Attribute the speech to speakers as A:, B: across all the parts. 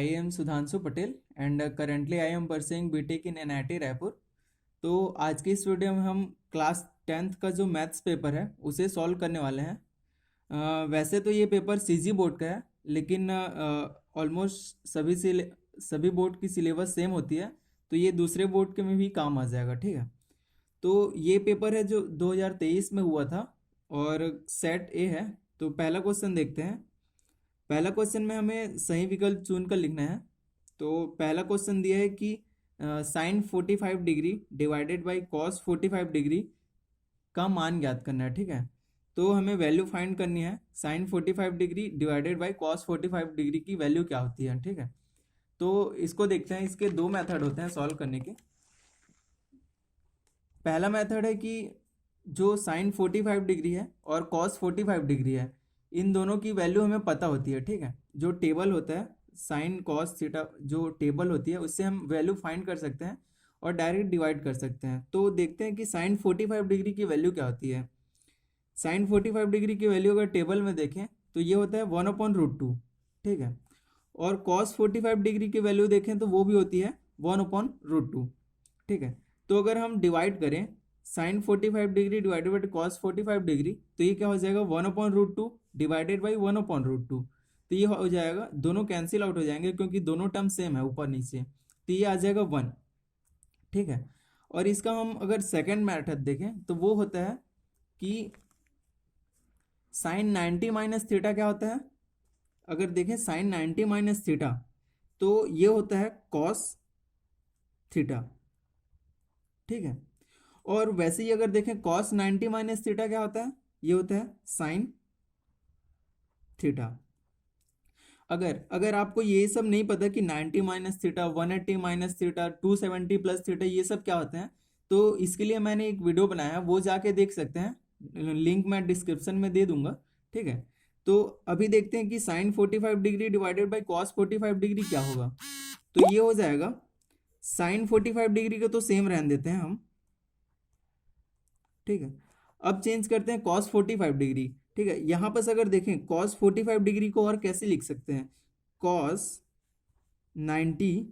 A: I am Sudhanshu Patel and currently I am pursuing BTech in NIT Raipur. तो आज की इस वीडियो में हम क्लास 10th का जो मैथ्स पेपर है उसे सॉल्व करने वाले हैं। वैसे तो ये पेपर सीजी बोर्ड का है, लेकिन ऑलमोस्ट सभी बोर्ड की सिलेबस सेम होती है, तो ये दूसरे बोर्ड के में भी काम आ जाएगा। ठीक है, तो ये पेपर है जो 2023 में हुआ था और सेट ए है। तो पहला क्वेश्चन देखते हैं। पहला क्वेश्चन में हमें सही विकल्प चुनकर लिखना है। तो पहला क्वेश्चन दिया है कि sine 45 degree divided by cos 45 degree का मान ज्ञात करना है। ठीक है, तो हमें वैल्यू फाइंड करनी है। Sine 45 degree divided by cos 45 degree की वैल्यू क्या होती है। ठीक है, तो इसको देखते हैं। इसके दो मेथड होते हैं सॉल्व करने के। पहला मेथड है कि जो साइन 45 डिग्री है और कॉस 45 डिग्री है, इन दोनों की वैल्यू हमें पता होती है। ठीक है, जो टेबल होता है साइन कॉस थीटा, जो टेबल होती है उससे हम वैल्यू फाइंड कर सकते हैं और डायरेक्ट डिवाइड कर सकते हैं। तो देखते हैं कि साइन 45 डिग्री की वैल्यू क्या होती है। साइन 45 डिग्री की वैल्यू अगर टेबल में देखें तो ये होता है 1/√2। ठीक है, और कॉस 45 डिग्री की वैल्यू देखें तो वो भी होती है 1/√2। ठीक है, तो अगर हम डिवाइड करें sine 45 degree divided by cos 45 degree, तो ये क्या हो जाएगा 1/√2 डिवाइडेड बाई 1/√2। तो ये हो जाएगा, दोनों कैंसिल आउट हो जाएंगे क्योंकि दोनों टर्म सेम है ऊपर नीचे, तो ये आ जाएगा 1। ठीक है, और इसका हम अगर सेकेंड मेथड देखें तो वो होता है कि साइन 90 माइनस थीटा क्या होता है। अगर देखें साइन 90 माइनस थीटा, तो ये होता है कॉस थीटा। ठीक है, और वैसे ही अगर देखें कॉस 90 माइनस थीटा क्या होता है, ये होता है साइन थीटा। अगर आपको ये सब नहीं पता कि 90 minus theta, 180 minus theta, 270 plus theta, ये सब क्या होते हैं, तो इसके लिए मैंने एक वीडियो बनाया, वो जाके देख सकते हैं, लिंक मैं डिस्क्रिप्शन में दे दूंगा। ठीक है, तो अभी देखते हैं कि sine 45 degree divided by cos 45 degree क्या होगा। तो ये हो जाएगा साइन 45 डिग्री को तो सेम रहने देते हैं हम। ठीक है, अब चेंज करते हैं कॉस 45 डिग्री। ठीक है, यहां पर अगर देखें कॉस 45 डिग्री को और कैसे लिख सकते हैं, कॉस 90।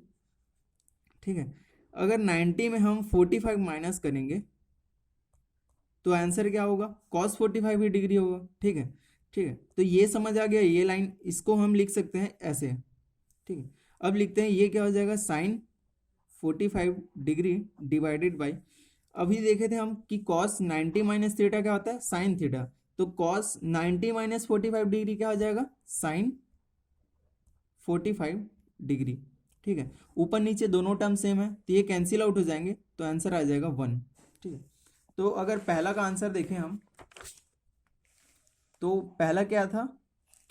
A: ठीक है, अगर 90 में हम 45 माइनस करेंगे तो आंसर क्या होगा, कॉस 45 ही डिग्री होगा। ठीक है, ठीक है, तो ये समझ आ गया। ये लाइन इसको हम लिख सकते हैं ऐसे। ठीक है, अब लिखते हैं ये क्या हो जाएगा, साइन 45 डिग्री डिवाइडेड बाई, अभी देखे थे हम कि कॉस 90 माइनस थीटा क्या होता है, साइन थीटा। तो कॉस 90 माइनस 45 डिग्री क्या हो जाएगा, साइन 45 डिग्री। ठीक है, ऊपर नीचे दोनों टर्म सेम है तो ये कैंसिल आउट हो जाएंगे, तो आंसर आ जाएगा 1। ठीक है, तो अगर पहला का आंसर देखें हम, तो पहला क्या था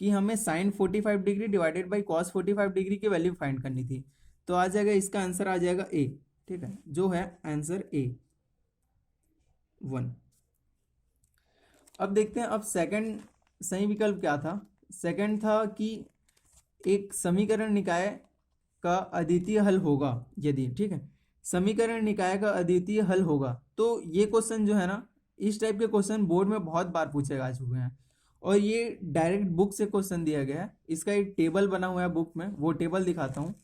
A: कि हमें sine 45 degree divided by cos 45 degree की वैल्यू फाइंड करनी थी, तो आ जाएगा, इसका आंसर आ जाएगा ए। ठीक है, जो है आंसर ए 1। अब देखते हैं, अब सेकंड सही विकल्प क्या था। सेकंड था कि एक समीकरण निकाय का अद्वितीय हल होगा यदि। ठीक है, समीकरण निकाय का अद्वितीय हल होगा, तो ये क्वेश्चन जो है ना, इस टाइप के क्वेश्चन बोर्ड में बहुत बार पूछे जा चुके हैं और ये डायरेक्ट बुक से क्वेश्चन दिया गया है। इसका एक टेबल बना हुआ है बुक में, वो टेबल दिखाता हूँ।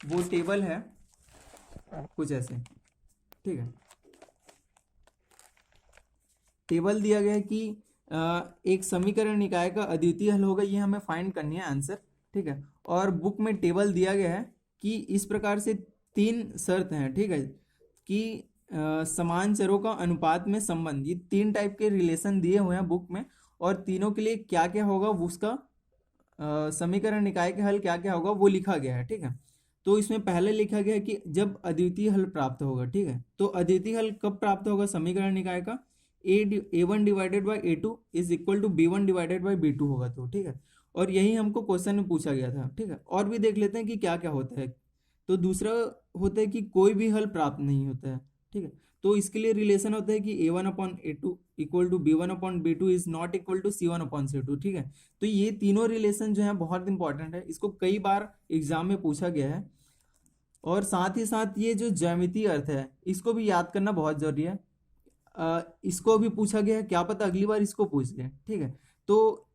A: वो टेबल है कुछ ऐसे। ठीक है, टेबल दिया गया है कि एक समीकरण निकाय का अद्वितीय हल होगा, ये हमें फाइंड करनी है आंसर। ठीक है, और बुक में टेबल दिया गया है कि इस प्रकार से 3 शर्त हैं। ठीक है, कि समान चरों का अनुपात में संबंध, ये 3 टाइप के रिलेशन दिए हुए हैं बुक में, और तीनों के लिए क्या क्या होगा उसका समीकरण निकाय के हल क्या क्या होगा वो लिखा गया है। ठीक है, तो इसमें पहले लिखा गया है कि जब अद्वितीय हल प्राप्त होगा। ठीक है, तो अद्वितीय हल कब प्राप्त होगा समीकरण निकाय का, A1 divided by A2 is equal to B1 divided by B2 होगा। तो ठीक है, और यही हमको क्वेश्चन में पूछा गया था। ठीक है, और भी देख लेते हैं कि क्या क्या होता है। तो दूसरा होता है कि कोई भी हल प्राप्त नहीं होता है। ठीक है, तो इसके लिए रिलेशन होता है कि A1/A2 equal to B1/B2 is not equal to C1/C2। ठीक है, तो ये तीनों रिलेशन जो है बहुत इंपॉर्टेंट है, इसको कई बार एग्जाम में पूछा गया है। और साथ ही साथ ये जो ज्यामितीय अर्थ है इसको भी याद करना बहुत जरूरी है। इसको भी पूछा गया है, क्या पता अगली बार इसको पूछ ले। ठीक है, तो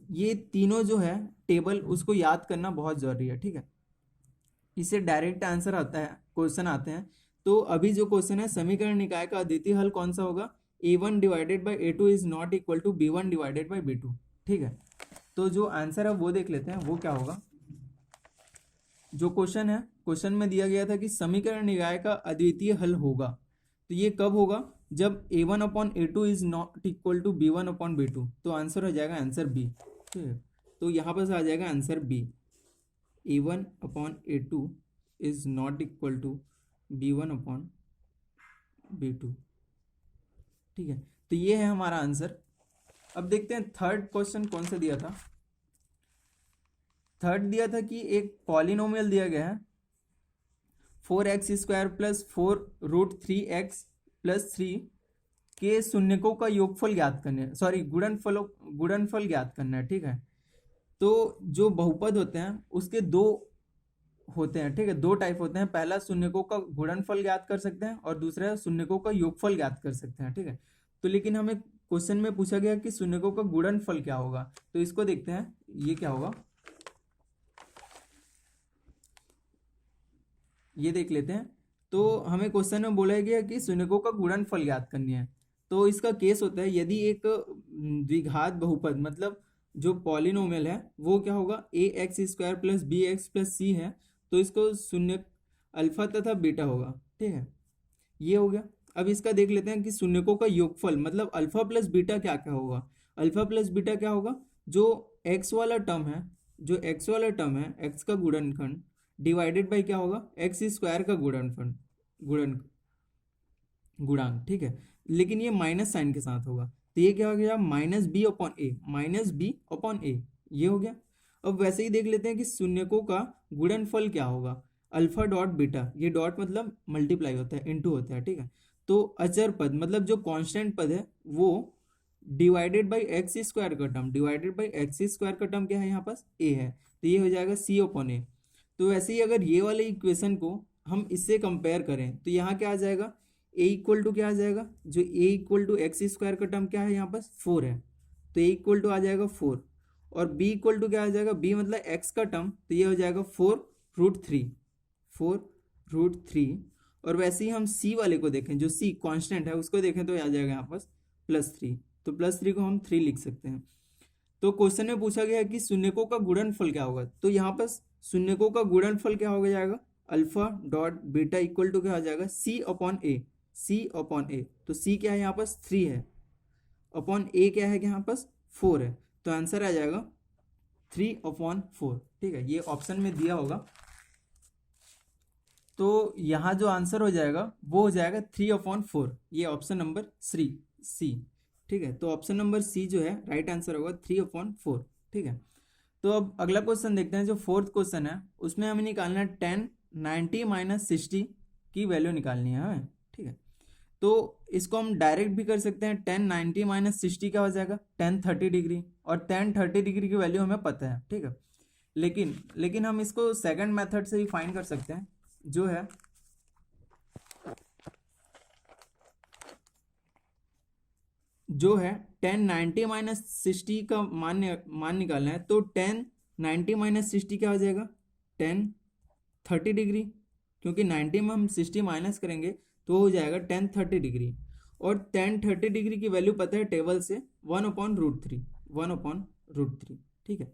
A: ये तीनों जो है टेबल उसको याद करना बहुत ज़रूरी है, ठीक है। इससे डायरेक्ट आंसर आता है, क्वेश्चन आते हैं। तो अभी जो क्वेश्चन है, समीकरण निकाय का अद्वितीय हल कौन सा होगा? a1 divided by a2 is not equal to b1 divided by b2, ठीक है। तो जो आंसर है वो देख लेते हैं, वो क्या होगा। जो क्वेश्चन है, क्वेश्चन में दिया गया था कि समीकरण निकाय का अद्वितीय हल होगा, तो ये कब होगा? जब a1 upon a2 is not equal to b1 upon b2। तो आंसर हो जाएगा आंसर बी, ठीक है। तो यहाँ पर आ जाएगा answer B, a1 upon a2 is not equal to b1 upon b2, ठीक है। तो ये है हमारा आंसर। अब देखते हैं थर्ड क्वेश्चन कौन सा दिया था। थर्ड दिया था कि एक पॉलिनोमियल दिया गया है 4x² प्लस 4√3x प्लस 3 के शून्यकों का योगफल ज्ञात करना है, सॉरी गुणनफल ज्ञात करना है, ठीक है। तो जो बहुपद होते हैं उसके दो होते हैं, ठीक है, दो टाइप होते हैं। पहला शून्यकों का गुणनफल ज्ञात कर सकते हैं और दूसरा शून्यकों का योगफल ज्ञात कर सकते हैं, ठीक है। तो लेकिन हमें क्वेश्चन में पूछा गया कि शून्यकों का गुणनफल क्या होगा, तो इसको देखते हैं ये क्या होगा, ये देख लेते हैं। तो हमें क्वेश्चन में बोला गया कि शून्यकों का गुणनफल ज्ञात करनी है। तो इसका केस होता है यदि एक द्विघात बहुपद, मतलब जो पॉलिनोमियल है वो क्या होगा, ax² plus bx plus c है, तो इसको शून्य अल्फा तथा बीटा होगा, ठीक है। ये हो गया। अब इसका देख लेते हैं कि शून्यकों का योगफल मतलब अल्फा प्लस बीटा क्या क्या होगा। अल्फा प्लस बीटा क्या होगा, जो x वाला टर्म है, जो x वाला टर्म है, x का गुणनखंड डिवाइडेड बाई क्या होगा, x² का गुणनफल गुणांक, ठीक है। लेकिन ये माइनस साइन के साथ होगा, तो ये क्या हो गया, माइनस बी अपॉन ए, माइनस बी अपॉन ए, ये हो गया। अब वैसे ही देख लेते हैं कि शून्यकों का गुणनफल क्या होगा, अल्फा डॉट बीटा, ये डॉट मतलब मल्टीप्लाई होता है, इनटू होता है, ठीक है। तो अचर पद मतलब जो कांस्टेंट पद है वो डिवाइडेड बाई x² का टर्म, डिवाइडेड बाई x² का टर्म क्या है यहाँ पास, a है, तो ये हो जाएगा c अपॉन ए। तो वैसे ही अगर ये वाले इक्वेशन को हम इससे कंपेयर करें तो यहाँ क्या आ जाएगा, a इक्वल टू क्या आ जाएगा, जो a इक्वल टू x² का टर्म क्या है यहाँ पास 4 है, तो a इक्वल टू आ जाएगा 4, और b इक्वल टू क्या आ जाएगा, b मतलब x का टर्म, तो ये हो जाएगा 4√3, 4√3। और वैसे ही हम c वाले को देखें, जो c कांस्टेंट है उसको देखें तो आ जाएगा यहाँ पास +3, तो +3 को हम 3 लिख सकते हैं। तो क्वेश्चन में पूछा गया है कि शून्यकों का गुणनफल क्या होगा, तो यहाँ पर शून्यकों का गुणनफल क्या हो जाएगा, alpha dot beta equal to क्या हो जाएगा, c upon A, c upon A. तो c क्या है यहाँ पास 3 है, अपॉन a क्या है यहाँ पास 4 है, तो आंसर आ जाएगा 3/4, ठीक है। ये ऑप्शन में दिया होगा, तो यहाँ जो आंसर हो जाएगा वो हो जाएगा 3/4, ये ऑप्शन नंबर सी, ठीक है। तो ऑप्शन नंबर सी जो है राइट आंसर होगा 3/4, ठीक है। तो अब अगला क्वेश्चन देखते हैं, जो फोर्थ क्वेश्चन है उसमें हमें निकालना है 10 90 माइनस 60 की वैल्यू निकालनी है हमें, ठीक है। तो इसको हम डायरेक्ट भी कर सकते हैं, 10 90 माइनस 60 क्या हो जाएगा, 10 30 डिग्री, और 10 30 डिग्री की वैल्यू हमें पता है, ठीक है। लेकिन हम इसको सेकंड मेथड से भी फाइंड कर सकते हैं, जो है जो है 10 90 माइनस 60 का मान निकालना है, तो 10 90 माइनस 60 क्या हो जाएगा, 10 30 डिग्री, क्योंकि 90 में हम 60 माइनस करेंगे तो हो जाएगा 10 30 डिग्री, और 10 30 डिग्री की वैल्यू पता है टेबल से 1/√3, 1/√3, ठीक है।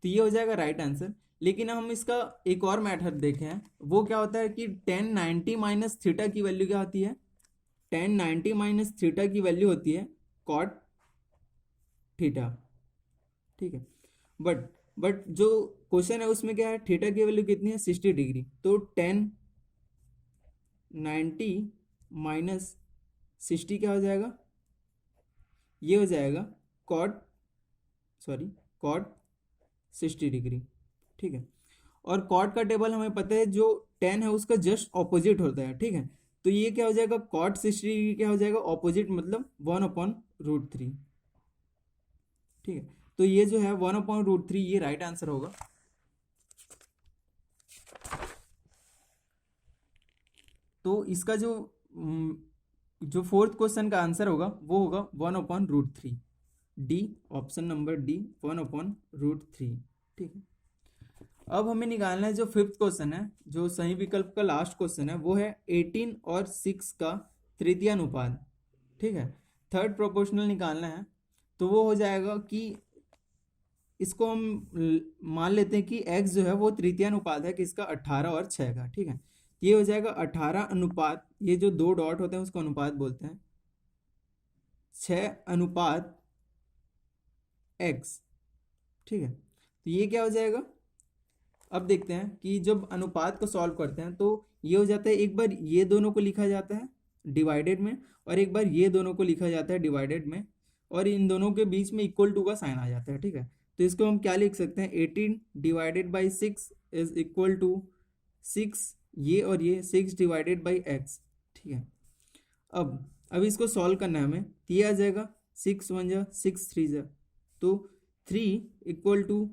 A: तो ये हो जाएगा राइट आंसर। लेकिन हम इसका एक और मेथड देखें हैं, वो क्या होता है कि 10 90 माइनस थीटा की वैल्यू क्या होती है, 10 90 माइनस थीटा की वैल्यू होती है कॉट थीटा, ठीक है। बट जो क्वेश्चन है उसमें क्या है, थीटा की वैल्यू कितनी है 60 डिग्री, तो 10 90 माइनस 60 क्या हो जाएगा, ये हो जाएगा कॉट 60 डिग्री, ठीक है। और कॉट का टेबल हमें पता है जो 10 है उसका जस्ट ऑपोजिट होता है, ठीक है। तो ये क्या हो जाएगा, कॉट 60 डिग्री क्या हो जाएगा, ऑपोजिट मतलब 1/√3, ठीक है। तो ये जो है 1/√3 ये राइट आंसर होगा। तो इसका जो फोर्थ क्वेश्चन का आंसर होगा वो होगा 1/√3, डी, ऑप्शन नंबर डी 1/√3। ठीक है, अब हमें निकालना है जो फिफ्थ क्वेश्चन है, जो सही विकल्प का लास्ट क्वेश्चन है, वो है 18 और 6 का तृतीय अनुपात। ठीक है, थर्ड प्रोपोर्शनल निकालना है, तो वो हो जाएगा कि इसको हम मान लेते हैं कि x जो है वो तृतीय अनुपात है किसका, 18 और 6 का। ठीक है, ये हो जाएगा 18 अनुपात, ये जो दो डॉट होते हैं उसको अनुपात बोलते हैं, 6 अनुपात x। ठीक है, तो ये क्या हो जाएगा, अब देखते हैं कि जब अनुपात को सॉल्व करते हैं तो ये हो जाता है, एक बार ये दोनों को लिखा जाता है डिवाइडेड में, और एक बार ये दोनों को लिखा जाता है डिवाइडेड में, और इन दोनों के बीच में इक्वल टू का साइन आ जाता है। ठीक है, तो इसको हम क्या लिख सकते हैं, 18 divided by 6 is equal to 6, ये और ये 6 डिवाइडेड बाई x। ठीक है, अब इसको सॉल्व करना है हमें, तो ये आ जाएगा 6 1 जा 6 3 जा, तो 3 equal to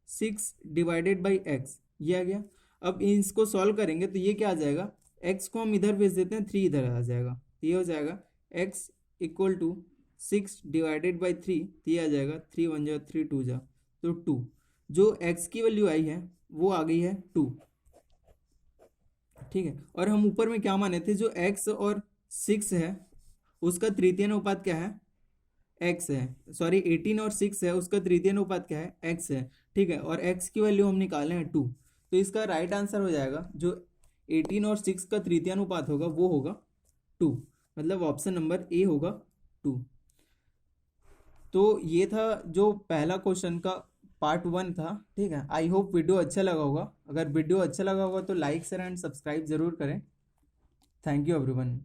A: 6 divided by x, ये आ गया। अब इसको सॉल्व करेंगे तो ये क्या आ जाएगा, x को हम इधर भेज देते हैं, 3 इधर आ जाएगा, तो ये हो जाएगा x equal to 6 divided by 3, तो ये आ जाएगा 3 1 जा 3 2 जा, तो 2, जो x की वैल्यू आई है वो आ गई है 2। ठीक है, और हम ऊपर में क्या माने थे, जो x और 6 है उसका तृतीय अनुपात क्या है, x है, सॉरी 18 और 6 है उसका तृतीय अनुपात क्या है, x है। ठीक है, और x की वैल्यू हम निकाले हैं 2, तो इसका राइट आंसर हो जाएगा, जो 18 और 6 का तृतीय अनुपात होगा वो होगा 2, मतलब ऑप्शन नंबर ए होगा 2। तो ये था जो पहला क्वेश्चन का पार्ट 1 था। ठीक है, आई होप वीडियो अच्छा लगा होगा, अगर वीडियो अच्छा लगा होगा तो लाइक शेयर एंड सब्सक्राइब जरूर करें। Thank you everyone.